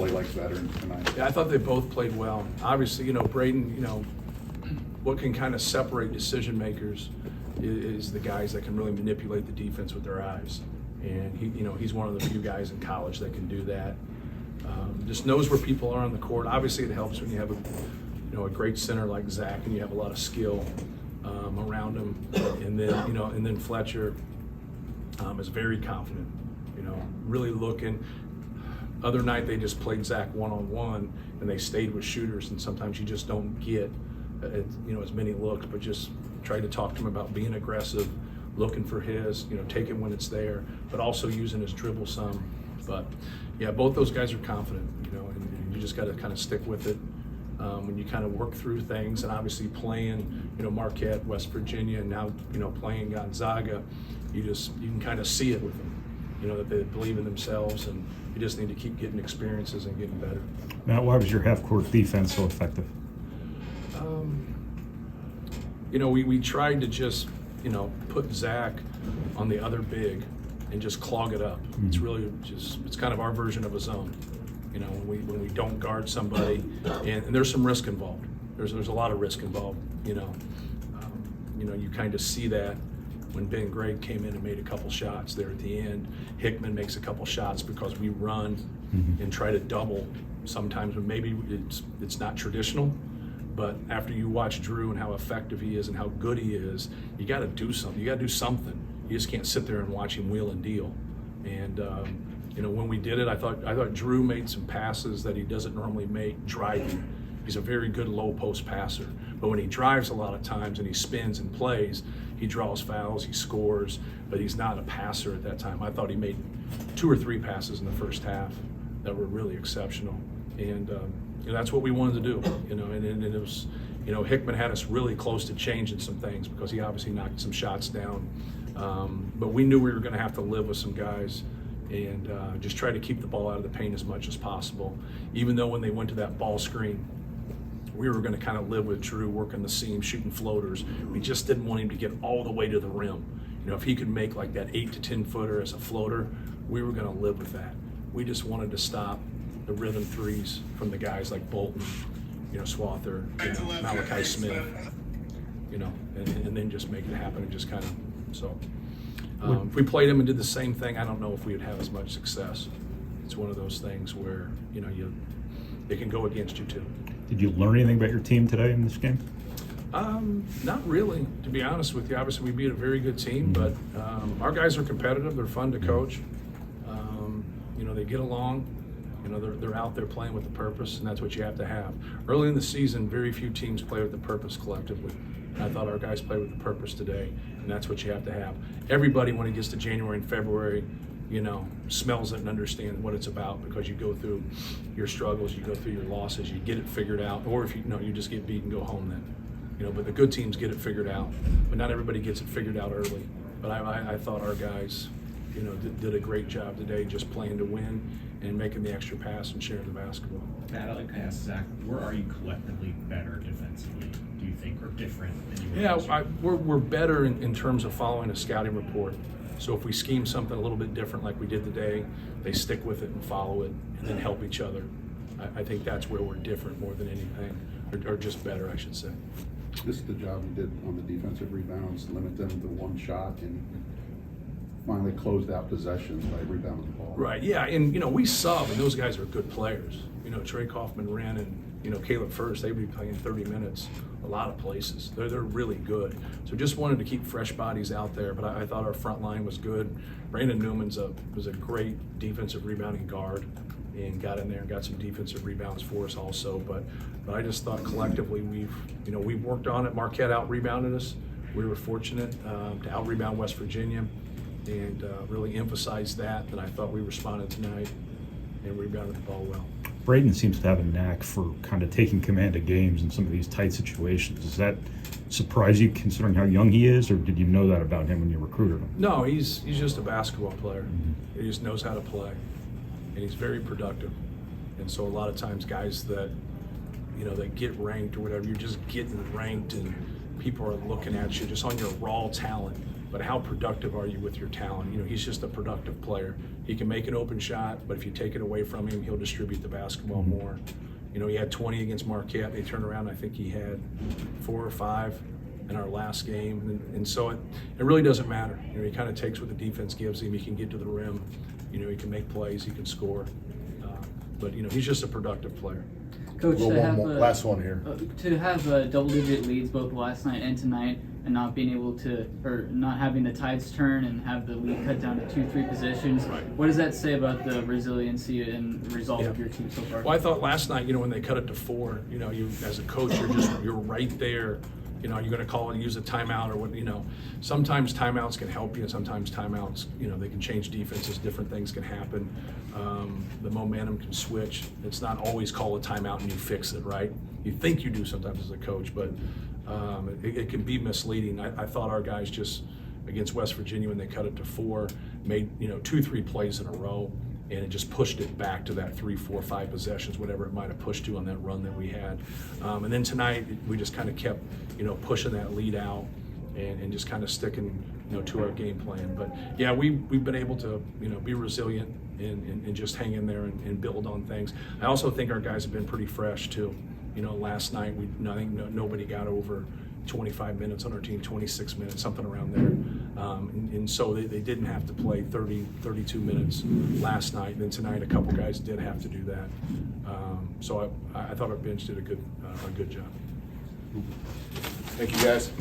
play like veterans tonight? Yeah, I thought they both played well. Obviously, Braden, what can kind of separate decision makers is the guys that can really manipulate the defense with their eyes. And he's one of the few guys in college that can do that. Just knows where people are on the court. Obviously, it helps when you have a great center like Zach and you have a lot of skill around him. And then Fletcher is very confident. Really looking. Other night they just played Zach one-on-one and they stayed with shooters, and sometimes you just don't get as many looks, but just try to talk to him about being aggressive, looking for his, taking when it's there, but also using his dribble some. But yeah, both those guys are confident, and you just got to kind of stick with it when you kind of work through things. And obviously playing, Marquette, West Virginia, and now, playing Gonzaga, you can kind of see it with them, that they believe in themselves, and you just need to keep getting experiences and getting better. Matt, why was your half-court defense so effective? We tried to just, put Zach on the other big and just clog it up. Mm-hmm. It's really it's kind of our version of a zone. When we don't guard somebody, and there's some risk involved. There's a lot of risk involved. You kind of see that when Ben Gregg came in and made a couple shots there at the end. Hickman makes a couple shots because we run and try to double sometimes when maybe it's not traditional. But after you watch Drew and how effective he is and how good he is, you got to do something. You got to do something. You just can't sit there and watch him wheel and deal. And when we did it, I thought Drew made some passes that he doesn't normally make driving. He's a very good low post passer. But when he drives a lot of times and he spins and plays, he draws fouls, he scores, but he's not a passer at that time. I thought he made 2 or 3 passes in the first half that were really exceptional. And that's what we wanted to do, and it was, Hickman had us really close to changing some things because he obviously knocked some shots down. But we knew we were going to have to live with some guys and just try to keep the ball out of the paint as much as possible. Even though when they went to that ball screen, we were going to kind of live with Drew working the seam, shooting floaters. We just didn't want him to get all the way to the rim. If he could make like that 8 to 10 footer as a floater, we were going to live with that. We just wanted to stop the rhythm threes from the guys like Bolton, Swather, Malachi Smith, and then just make it happen and just kind of, so. If we played him and did the same thing, I don't know if we would have as much success. It's one of those things where, it can go against you too. Did you learn anything about your team today in this game? Not really, to be honest with you. Obviously, we beat a very good team, but our guys are competitive. They're fun to coach. They get along. They're out there playing with a purpose, and that's what you have to have. Early in the season, very few teams play with the purpose collectively. And I thought our guys played with the purpose today, and that's what you have to have. Everybody, when it gets to January and February, smells it and understands what it's about because you go through your struggles, you go through your losses, you get it figured out, or if you just get beat and go home then. But the good teams get it figured out, but not everybody gets it figured out early. But I thought our guys, did a great job today just playing to win and making the extra pass and sharing the basketball. Matt, I'd like to ask Zach, where are you collectively better defensively, do you think, or different than you were? Yeah, we're better in terms of following a scouting report. So if we scheme something a little bit different like we did today, they stick with it and follow it and then help each other. I think that's where we're different more than anything, or just better, I should say. This is the job you did on the defensive rebounds, limit them to one shot, and finally closed out possessions by rebounding the ball. Right, yeah, and we sub, and those guys are good players. Trey Kaufman, Wren, and Caleb Furst, they'd be playing 30 minutes a lot of places. They're really good. So just wanted to keep fresh bodies out there, but I thought our front line was good. Brandon Newman was a great defensive rebounding guard and got in there and got some defensive rebounds for us also. But I just thought collectively we've worked on it. Marquette out-rebounded us. We were fortunate to out-rebound West Virginia and really emphasize that. And I thought we responded tonight and rebounded the ball well. Braden seems to have a knack for kind of taking command of games in some of these tight situations. Does that surprise you considering how young he is, or did you know that about him when you recruited him? No, he's just a basketball player. Mm-hmm. He just knows how to play, and he's very productive. And so a lot of times guys that, that get ranked or whatever, you're just getting ranked and people are looking at you just on your raw talent. but how productive are you with your talent? You know, he's just a productive player. He can make an open shot, but if you take it away from him, he'll distribute the basketball more. You know, he had 20 against Marquette. They turned around, I think he had 4 or 5 in our last game. And so it really doesn't matter. You know, he kind of takes what the defense gives him. He can get to the rim. You know, he can make plays. He can score. But, you know, he's just a productive player. Coach, Well, to one have more, last one here. to have double-digit leads both last night and tonight, and not being able to, or not having the tides turn and have the lead cut down to 2-3 positions. Right. What does that say about the resiliency and resolve of Yeah. your team so far? Well, I thought last night, you know, when they cut it to 4, you know, you as a coach, you're right there. You know, you're going to call it, use a timeout or what, you know. Sometimes timeouts can help you, and sometimes timeouts, you know, they can change defenses. Different things can happen. The momentum can switch. It's not always call a timeout and you fix it, right? You think you do sometimes as a coach, but it can be misleading. I thought our guys just, against West Virginia, when they cut it to 4, made, you know, 2-3 plays in a row, and it just pushed it back to that 3, 4, 5 possessions, whatever it might have pushed to on that run that we had. And then tonight, we just kind of kept, you know, pushing that lead out and just kind of sticking, you know, to our game plan. But yeah, we've been able to, you know, be resilient and just hang in there and build on things. I also think our guys have been pretty fresh too. You know, last night I think nobody got over 25 minutes on our team, 26 minutes, something around there. And so they didn't have to play 30, 32 minutes last night. Then tonight, a couple guys did have to do that. So I thought our bench did a good job. Thank you, guys.